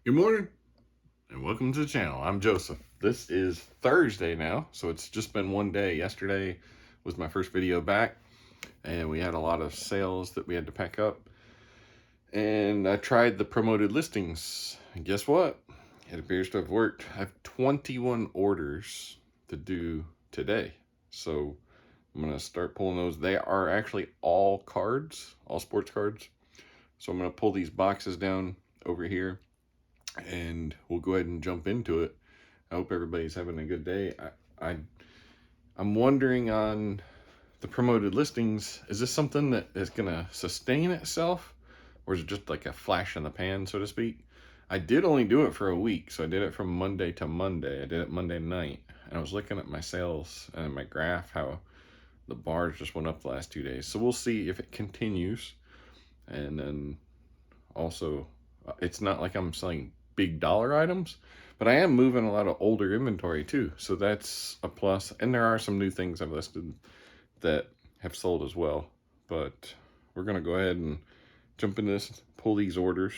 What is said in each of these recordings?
Good morning and welcome to the channel. I'm Joseph. This is Thursday now, so it's just been one day. Yesterday was my first video back and we had a lot of sales that we had to pack up. And I tried the promoted listings and guess what? It appears to have worked. I have 21 orders to do today. So I'm going to start pulling those. They are actually all cards, all sports cards. So I'm going to pull these boxes down over here and we'll go ahead and jump into it. I hope everybody's having a good day. I'm wondering on the promoted listings, is this something that is going to sustain itself, or is it just like a flash in the pan, so to speak? I did only do it for a week, so I did it from Monday to Monday. I did it Monday night, and I was looking at my sales and my graph, how the bars just went up the last 2 days. So we'll see if it continues. And then also, it's not like I'm selling big dollar items, but I am moving a lot of older inventory too, so that's a plus. And there are some new things I've listed that have sold as well, but we're gonna go ahead and jump into this, pull these orders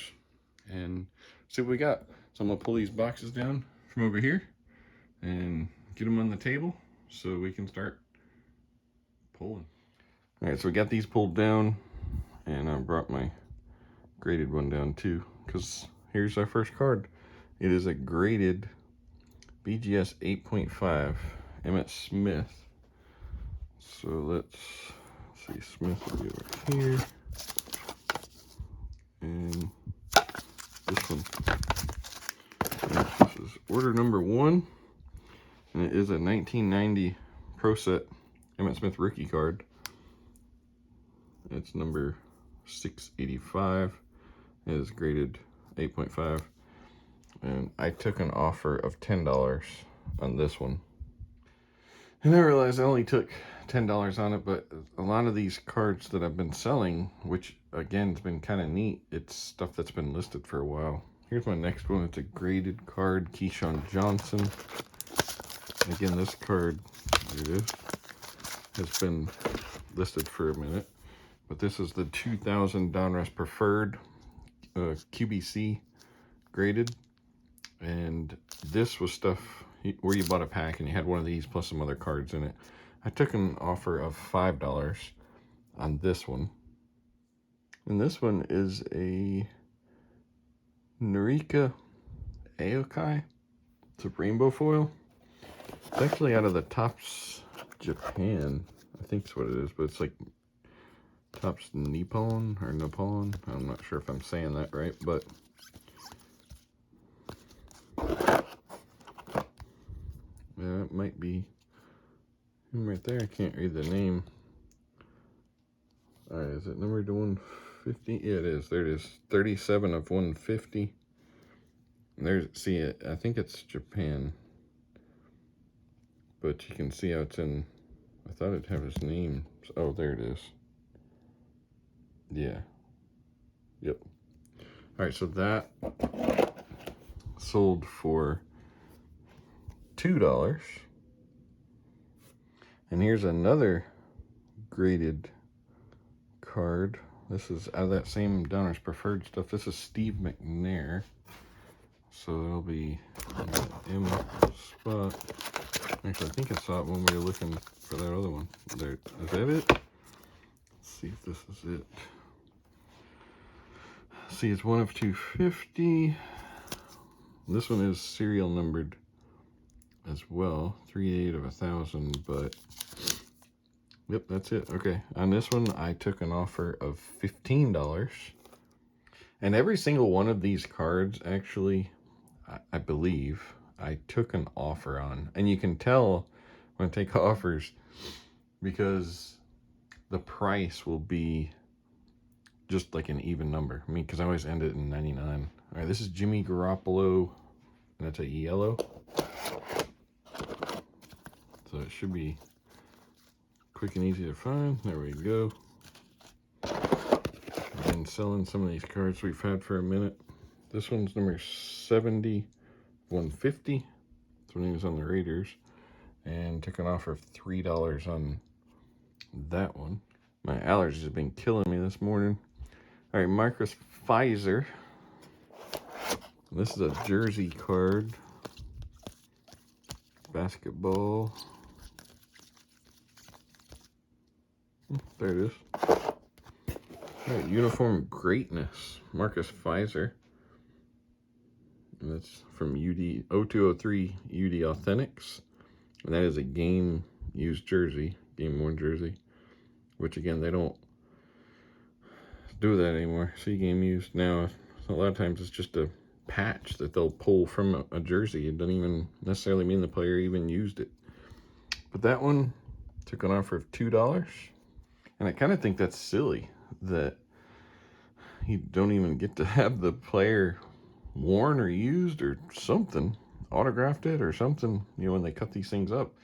and see what we got. So I'm gonna pull these boxes down from over here and get them on the table so we can start pulling. All right, so we got these pulled down, and I brought my graded one down too, because here's our first card. It is a graded BGS 8.5 Emmett Smith. So let's see, Smith will be over here. And this one. This is order number 1. And it is a 1990 Pro Set Emmett Smith rookie card. It's number 685. It is graded 8.5. And I took an offer of $10 on this one. And I realized I only took $10 on it, but a lot of these cards that I've been selling, which again has been kind of neat, it's stuff that's been listed for a while. Here's my next one. It's a graded card, Keyshawn Johnson. Again, this card, there it is, has been listed for a minute. But this is the 2000 Donruss Preferred QBC graded. And this was stuff where you bought a pack and you had one of these plus some other cards in it. I took an offer of $5 on this one. And this one is a Narika Aokai. It's a rainbow foil. It's actually out of the Topps Japan, I think that's what it is, but it's like Topps Nippon or Nippon. I'm not sure if I'm saying that right, but yeah, it might be him right there. I can't read the name. All right, is it numbered to 150? Yeah, it is. There it is. 37 of 150. And there's, see it. I think it's Japan, but you can see how it's in. I thought it'd have his name. Oh, there it is. Yeah. Yep. All right, so that sold for $2. And here's another graded card. This is out of that same Donruss Preferred stuff. This is Steve McNair. So it'll be in the M spot. Actually, I think I saw it when we were looking for that other one. There, is that it? Let's see if this is it. See, it's 1 of 250. This one is serial numbered as well, 38 of 1,000, but yep, that's it. Okay, on this one, I took an offer of $15. And every single one of these cards, actually, I believe, I took an offer on. And you can tell when I take offers because the price will be just like an even number. I mean, because I always end it in 99. All right, this is Jimmy Garoppolo, and that's a yellow. So it should be quick and easy to find. There we go. Been selling some of these cards we've had for a minute. This one's number 70, 150. That's when he was on the Raiders. And took an offer of $3 on that one. My allergies have been killing me this morning. All right, Marcus Pfizer. This is a jersey card. Basketball. There it is. All right, Uniform Greatness. Marcus Pfizer. And that's from UD 0203 UD Authentics. And that is a game used jersey, game worn jersey. Which again, they don't do that anymore. See, game used now. A lot of times it's just a patch that they'll pull from a jersey. It doesn't even necessarily mean the player even used it. But that one took an offer of $2. And I kind of think that's silly that you don't even get to have the player worn or used or something, autographed it or something, you know, when they cut these things up.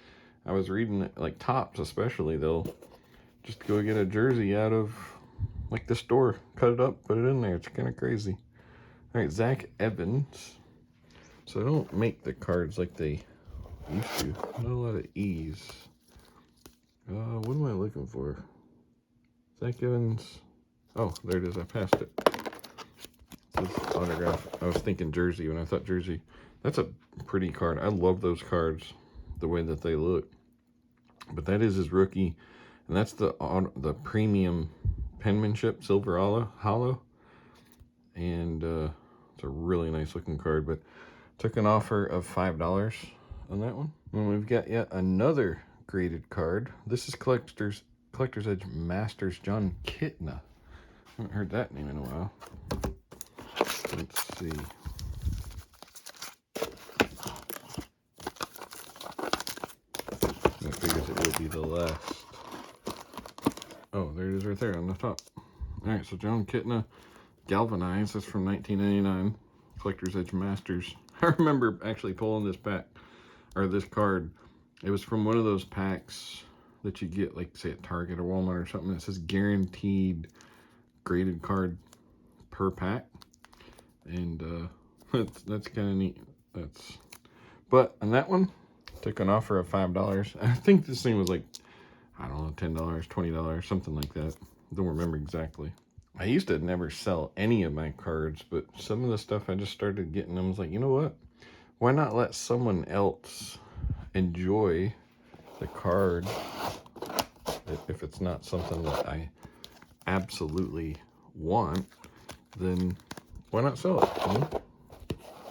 I was reading it, like Tops especially, they'll just go get a jersey out of like the store, cut it up, put it in there. It's kind of crazy. All right, Zach Evans. So they don't make the cards like they used to. Not a lot of ease. What am I looking for? Zach Evans. Oh, there it is. I passed it. This autograph. I was thinking jersey when I thought jersey. That's a pretty card. I love those cards, the way that they look. But that is his rookie, and that's the premium penmanship, silver hollow. And it's a really nice looking card. But took an offer of $5 on that one. And we've got yet another graded card. This is Collector's Edge Masters John Kitna. I haven't heard that name in a while. Let's see. I figures it will be the last. Oh, there it is right there on the top. Alright, so John Kitna, Galvanized. That's from 1999. Collector's Edge Masters. I remember actually pulling this pack, or this card. It was from one of those packs that you get, like, say, at Target or Walmart or something. That says guaranteed graded card per pack. And that's kind of neat. But on that one, took an offer of $5. I think this thing was like, I don't know, $10, $20, something like that. Don't remember exactly. I used to never sell any of my cards, but some of the stuff I just started getting, I was like, you know what? Why not let someone else enjoy the card if it's not something that I absolutely want? Then why not sell it? You know?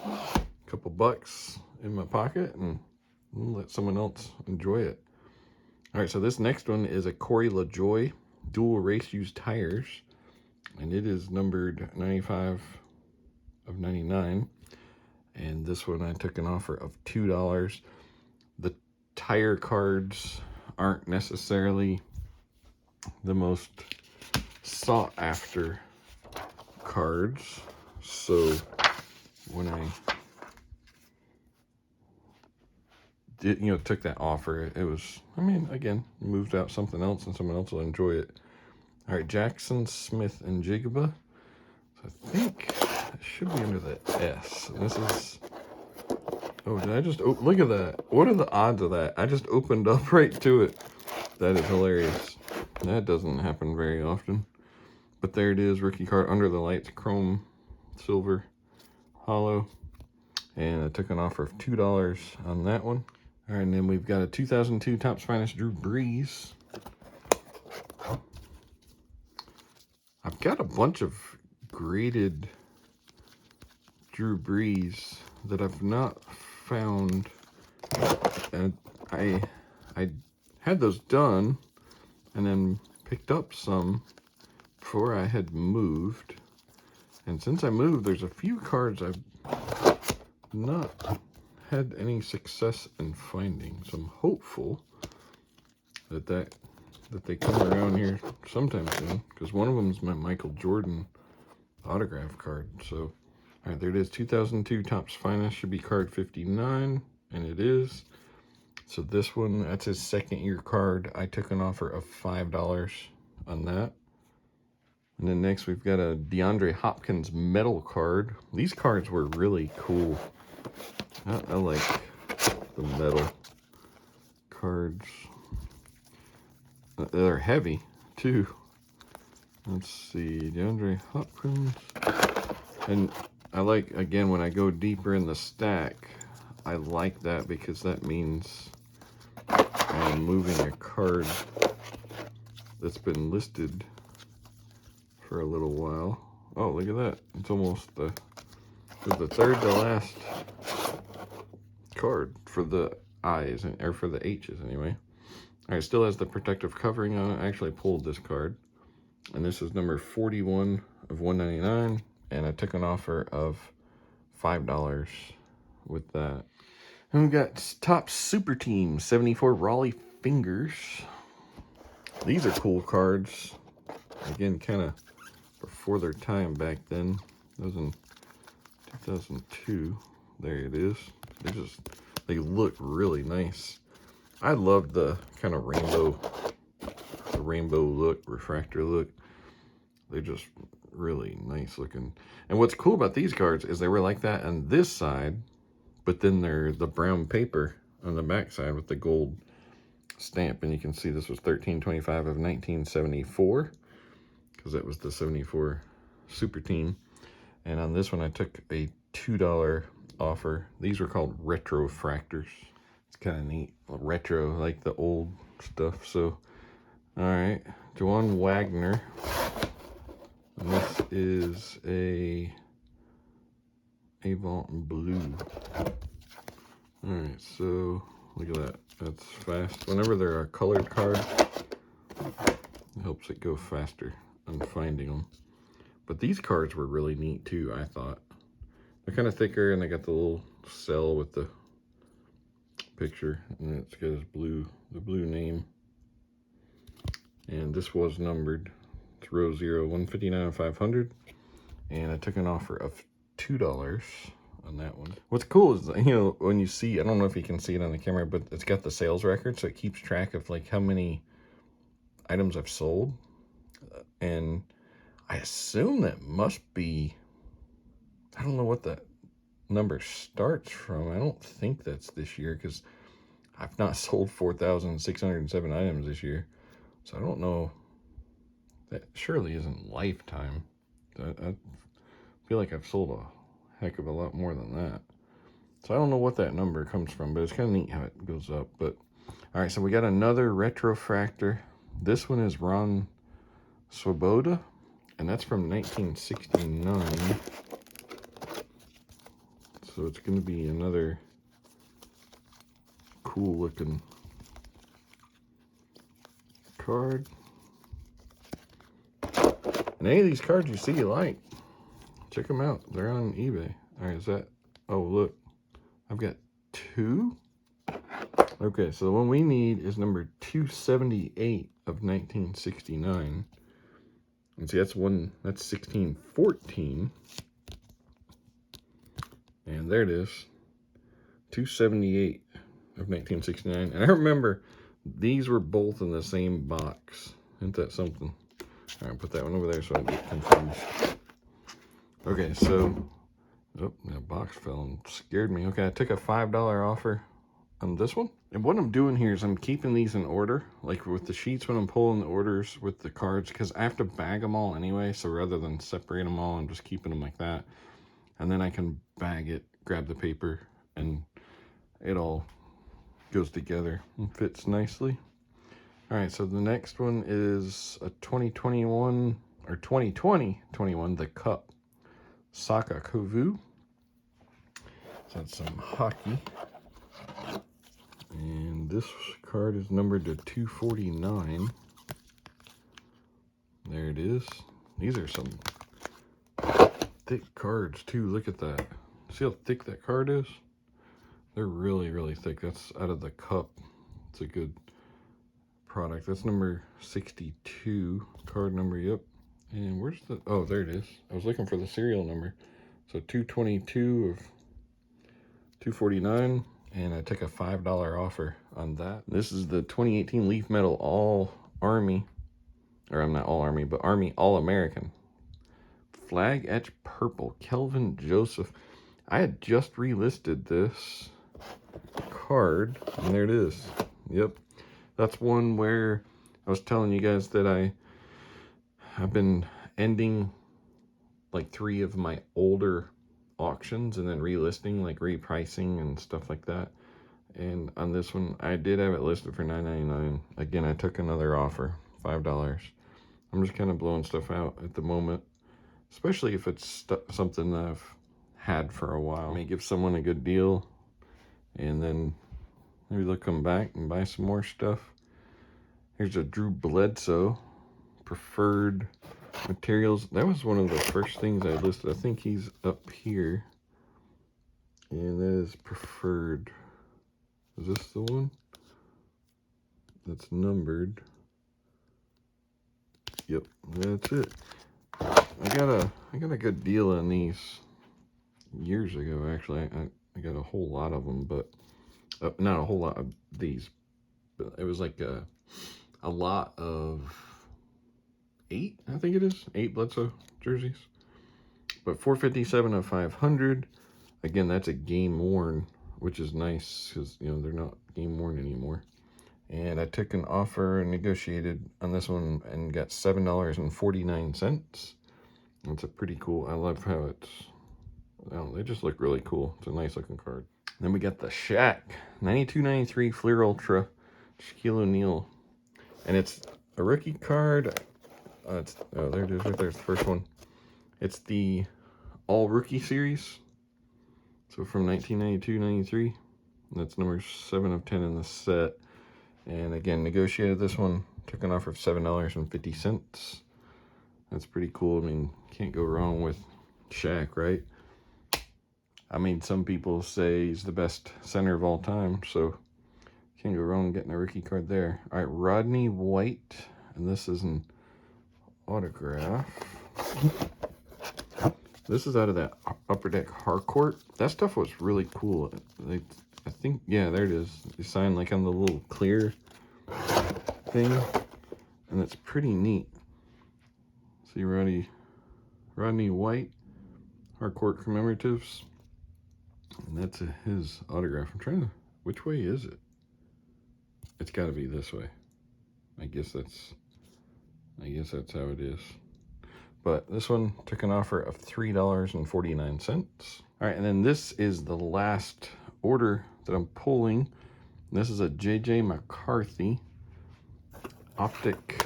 A couple bucks in my pocket and let someone else enjoy it. All right, so this next one is a Corey LaJoy dual race used tires, and it is numbered 95 of 99. And this one I took an offer of $2. The tire cards aren't necessarily the most sought after cards, so when I did, you know, took that offer, it was, I mean, again, moved out something else and someone else will enjoy it. All right, Jackson, Smith, and Jigba. So I think it should be under the S. And this is, oh, did I just, oh, look at that. What are the odds of that? I just opened up right to it. That is hilarious. That doesn't happen very often. But there it is, rookie card, Under the Lights, chrome, silver, hollow. And I took an offer of $2 on that one. All right, and then we've got a 2002 Topps Finest Drew Brees. I've got a bunch of graded Drew Brees that I've not found. And I had those done and then picked up some before I had moved. And since I moved, there's a few cards I've not had any success in finding. So I'm hopeful that they come around here sometime soon, because one of them is my Michael Jordan autograph card. So, all right, there it is. 2002 Topps Finest, should be card 59, and it is. So this one, that's his second year card. I took an offer of $5 on that. And then next we've got a DeAndre Hopkins metal card. These cards were really cool. I like the metal cards. They're heavy too. Let's see, DeAndre Hopkins. And I like, again, when I go deeper in the stack, I like that because that means I'm moving a card that's been listed for a little while. Oh, look at that. It's almost the third to last card for the I's, or for the H's anyway. All right, still has the protective covering on it. I actually pulled this card, and this is number 41 of 199, and I took an offer of $5 with that. And we've got Top Super Team 74 Raleigh Fingers. These are cool cards. Again, kind of before their time back then. That was in 2002. There it is. They look really nice. I love the kind of rainbow look, refractor look. They're just really nice looking. And what's cool about these cards is they were like that on this side, but then they're the brown paper on the back side with the gold stamp. And you can see this was 1325 of 1974, because that was the 74 Super Team. And on this one, I took a $2 offer. These were called retrofractors. It's kind of neat. Retro, like the old stuff. So, all right. Joanne Wagner. And this is a Avant Blue. All right, so look at that. That's fast. Whenever there are colored cards, it helps it go faster on finding them. But these cards were really neat too, I thought. They're kind of thicker, and they got the little cell with the picture, and it's got the blue name. And this was numbered. It's row 0, 159 of 500. And I took an offer of $2 on that one. What's cool is, you know, when you see, I don't know if you can see it on the camera, but it's got the sales record, so it keeps track of like how many items I've sold. And I assume that must be, I don't know what that number starts from. I don't think that's this year, because I've not sold 4,607 items this year. So I don't know. That surely isn't lifetime. I feel like I've sold a heck of a lot more than that. So I don't know what that number comes from, but it's kind of neat how it goes up. But all right, so we got another retrofractor. This one is Ron Swoboda, and that's from 1969. So it's going to be another cool looking card. And any of these cards you see you like, check them out. They're on eBay. All right, is that, oh look, I've got 2. Okay, so the one we need is number 278 of 1969. And see, that's 1614. And there it is, 278 of 1969. And I remember these were both in the same box. Isn't that something? All right, put that one over there so I don't get confused. Okay, so, oh, that box fell and scared me. Okay, I took a $5 offer on this one. And what I'm doing here is I'm keeping these in order, like with the sheets when I'm pulling the orders with the cards, because I have to bag them all anyway. So rather than separate them all, I'm just keeping them like that. And then I can bag it, grab the paper, and it all goes together and fits nicely. All right, so the next one is a 2021 or 2020-21, the Cup Saka Kovu. So that's some hockey. And this card is numbered to 249. There it is. These are some thick cards too. Look at that. See how thick that card is? They're really, really thick. That's out of the Cup. It's a good product. That's number 62, card number, yep. And where's the, oh, there it is. I was looking for the serial number. So 222 of 249, and I took a $5 offer on that. This is the 2018 Leaf Metal All Army, or I'm not All Army, but Army All American. Flag Etch Purple, Kelvin Joseph. I had just relisted this card, and there it is. Yep. That's one where I was telling you guys that I've been ending like 3 of my older auctions and then relisting, like repricing and stuff like that. And on this one, I did have it listed for $9.99. Again, I took another offer, $5. I'm just kind of blowing stuff out at the moment, especially if it's something that I've had for a while. I may give someone a good deal, and then maybe they'll come back and buy some more stuff. Here's a Drew Bledsoe preferred materials. That was one of the first things I listed. I think he's up here, and that is preferred. Is this the one that's numbered? Yep, that's it. I got a good deal on these years ago. Actually, I got a whole lot of them, but not a whole lot of these, but it was like a lot of 8, I think it is 8 Bledsoe jerseys, but $457 of 500. Again, that's a game worn, which is nice because, you know, they're not game worn anymore. And I took an offer and negotiated on this one and got $7.49. It's a pretty cool. I love how it's. They just look really cool. It's a nice looking card. Then we got the Shaq 92-93 Fleer Ultra Shaquille O'Neal, and it's a rookie card. Oh, there it is. Right there's the first one. It's the All Rookie Series. So from 1992-93. That's number 7 of 10 in the set. And again, negotiated this one. Took an offer of $7.50. That's pretty cool. I mean, can't go wrong with Shaq, right? I mean, some people say he's the best center of all time, so can't go wrong getting a rookie card there. All right, Rodney White, and this is an autograph. This is out of that Upper Deck Harcourt. That stuff was really cool. I think, yeah, there it is. They signed like on the little clear thing, and it's pretty neat. See, Rodney White, Harcourt commemoratives, and that's his autograph. I'm trying to, which way is it? It's got to be this way. I guess that's how it is. But this one took an offer of $3.49. All right, and then this is the last order that I'm pulling. This is a JJ McCarthy Optic,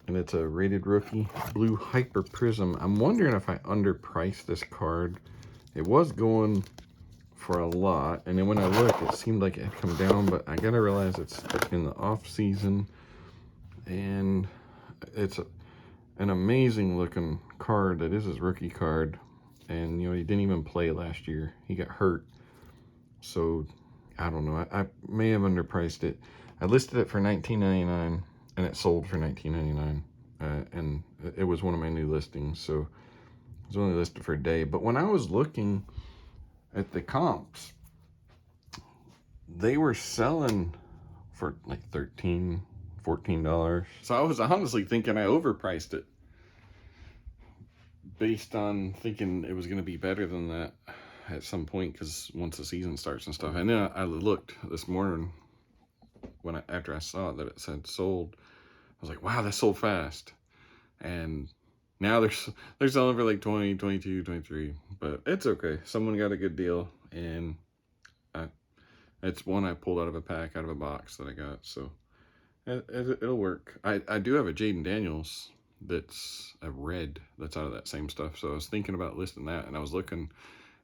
and it's a rated rookie blue Hyper Prism. I'm wondering if I underpriced this card. It was going for a lot, and then when I looked, it seemed like it had come down, but I gotta realize it's in the off season, and it's an amazing looking card. That is his rookie card, and you know, he didn't even play last year. He got hurt, so I don't know. I may have underpriced it. I listed it for $19.99, and it sold for $19.99, and it was one of my new listings, so it was only listed for a day. But when I was looking at the comps, they were selling for like $13, $14. So I was honestly thinking I overpriced it, based on thinking it was going to be better than that at some point, because once the season starts and stuff. And then I looked this morning after I saw that it said sold. I was like, wow, that sold fast. And now they're selling for like 20, 22, 23. But it's okay. Someone got a good deal, and it's one I pulled out of a pack, out of a box that I got. So it'll work. I do have a Jaden Daniels that's a red that's out of that same stuff. So I was thinking about listing that, and I was looking,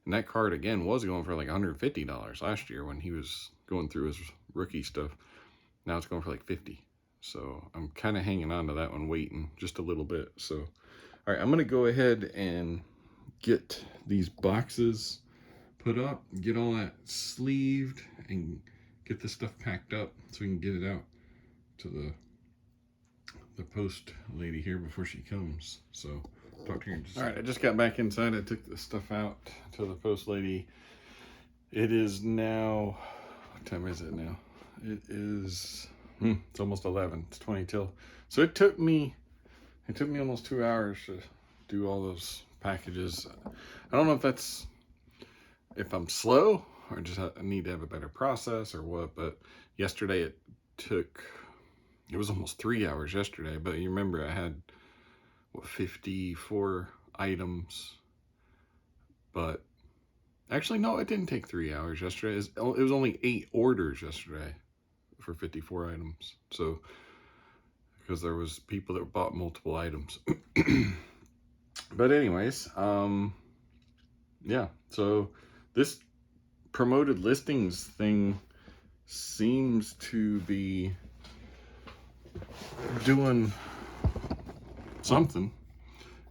and that card again was going for like $150 last year when he was going through his rookie stuff. Now it's going for like $50. So I'm kind of hanging on to that one, waiting just a little bit. So, all right, I'm going to go ahead and get these boxes put up, get all that sleeved, and get this stuff packed up so we can get it out to the post lady here before she comes. So talk to you in just a second. All right, I just got back inside. I took the stuff out to the post lady. It is now, what time is it now? It is, it's almost 11. It's 20 till. So it took me almost 2 hours to do all those packages. I don't know if I'm slow or just I need to have a better process or what, but yesterday it was almost 3 hours yesterday. But you remember I had 54 items. But actually, no, it didn't take 3 hours yesterday. It was only 8 orders yesterday for 54 items. So, because there was people that bought multiple items. But anyways, yeah. So this promoted listings thing seems to be doing something.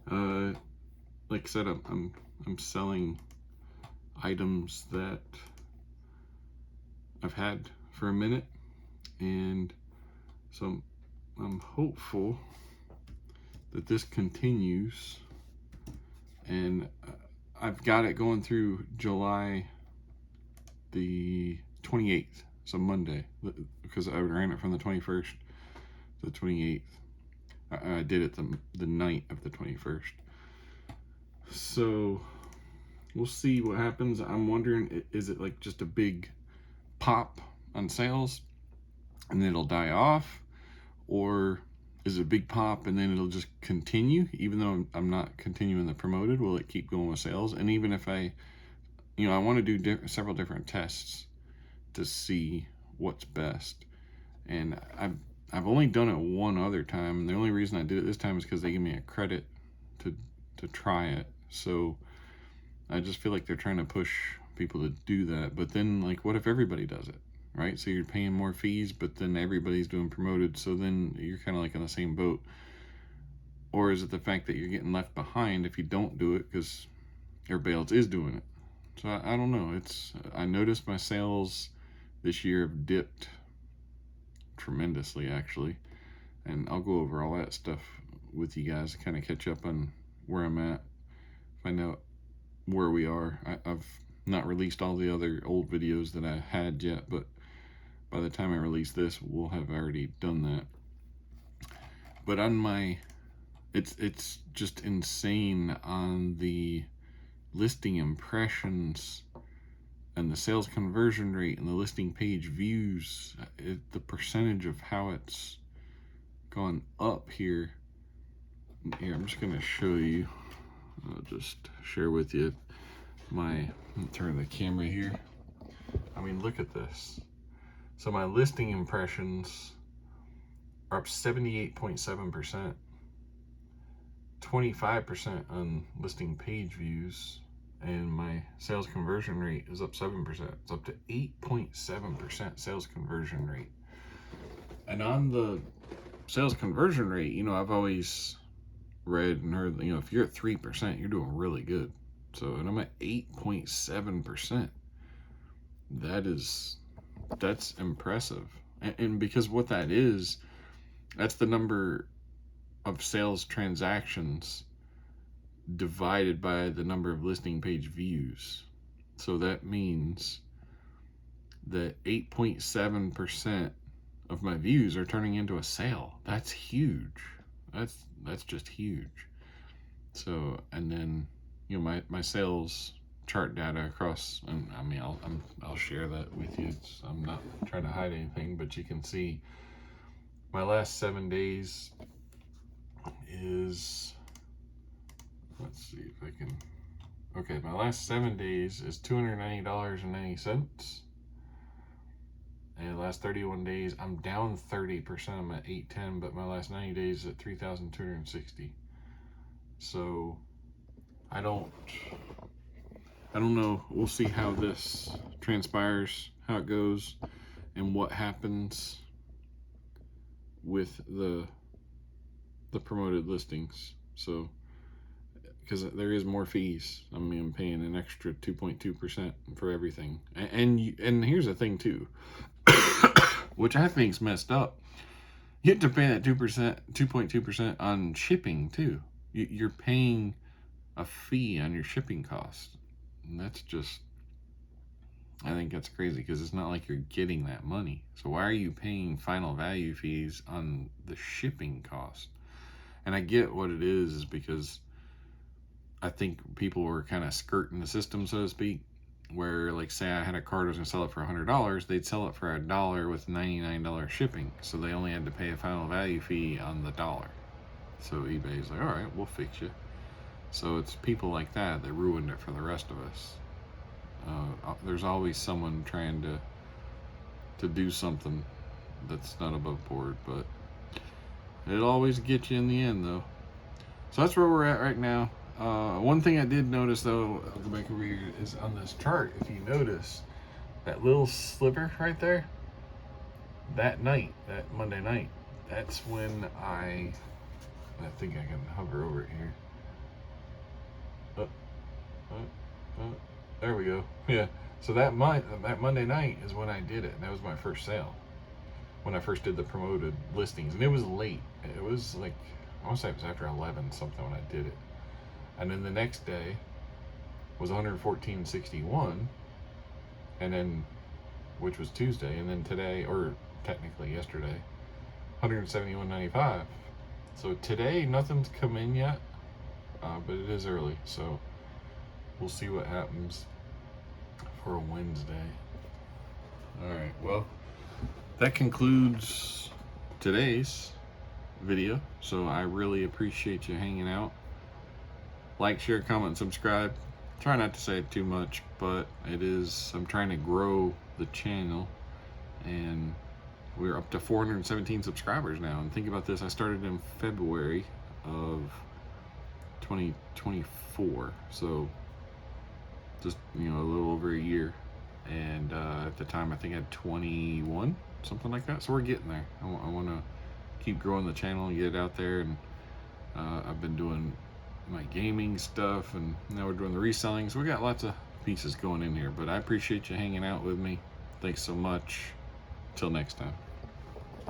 Like I said, I'm selling items that I've had for a minute, and so I'm hopeful that this continues. And I've got it going through July the 28th, so Monday, because I ran it from the 21st to the 28th. I did it the night of the 21st. So we'll see what happens. I'm wondering, is it like just a big pop on sales and then it'll die off? Or is it a big pop and then it'll just continue? Even though I'm not continuing the promoted, will it keep going with sales? And even if I want to do several different tests to see what's best. And I've only done it one other time, and the only reason I did it this time is because they gave me a credit to try it. So I just feel like they're trying to push people to do that. But then, like, what if everybody does it, right? So you're paying more fees, but then everybody's doing promoted, so then you're kind of like in the same boat. Or is it the fact that you're getting left behind if you don't do it because everybody else is doing it? So I don't know. I noticed my sales this year have dipped tremendously, actually, and I'll go over all that stuff with you guys to kind of catch up on where I'm at, find out where we are. I've not released all the other old videos that I had yet, but by the time I release this, we'll have already done that. But on my, it's just insane on the listing impressions and the sales conversion rate and the listing page views, the percentage of how it's gone up here. Here, I'm just gonna show you. I'll just share with you turn the camera here. I mean, look at this. So my listing impressions are up 78.7%, 25% on listing page views, and my sales conversion rate is up 7%. It's up to 8.7% sales conversion rate. And on the sales conversion rate, I've always read and heard, if you're at 3%, you're doing really good. So, and I'm at 8.7%. That's impressive. And because what that is, that's the number of sales transactions divided by the number of listing page views. So that means that 8.7% of my views are turning into a sale. That's huge. That's just huge. So, and then my sales chart data across, and I mean I'll share that with you. I'm not trying to hide anything, but you can see my last 7 days is, let's see if I can, okay, my last 7 days is $290.90. And the last 31 days, I'm down 30%. I'm at 810, but my last 90 days is at 3,260. So I don't know. We'll see how this transpires, how it goes, and what happens with the promoted listings. So, because there is more fees. I mean, I'm paying an extra 2.2% for everything. And here's the thing too, which I think's messed up. You have to pay that 2.2% on shipping too. You're paying a fee on your shipping cost. And that's just, I think that's crazy, because it's not like you're getting that money. So why are you paying final value fees on the shipping cost? And I get what it is because I think people were kind of skirting the system, so to speak, where, like, say I had a card, I was going to sell it for $100, they'd sell it for $1 with $99 shipping. So they only had to pay a final value fee on the dollar. So eBay's like, all right, we'll fix you. So it's people like that that ruined it for the rest of us. There's always someone trying to do something that's not above board, but it'll always get you in the end, though. So that's where we're at right now. One thing I did notice, though, I'll go back over here, is on this chart, if you notice, that little sliver right there, that night, that Monday night, that's when I think I can hover over it here. There we go. Yeah. So that Monday night is when I did it, and that was my first sale. When I first did the promoted listings, and it was late. It was like, I want to say it was after 11 something when I did it. And then the next day was 114.61, and then, which was Tuesday, and then today, or technically yesterday, 171.95. So today nothing's come in yet, but it is early, so we'll see what happens for a Wednesday. All right, well, that concludes today's video. So I really appreciate you hanging out. Like, share, comment, subscribe. Try not to say it too much, but I'm trying to grow the channel, and we're up to 417 subscribers now. And think about this, I started in February of 2024, so just, a little over a year. And at the time I think I had 21, something like that. So we're getting there. I want to keep growing the channel and get it out there. And I've been doing my gaming stuff, and now we're doing the reselling. So we got lots of pieces going in here, but I appreciate you hanging out with me. Thanks so much. Till next time.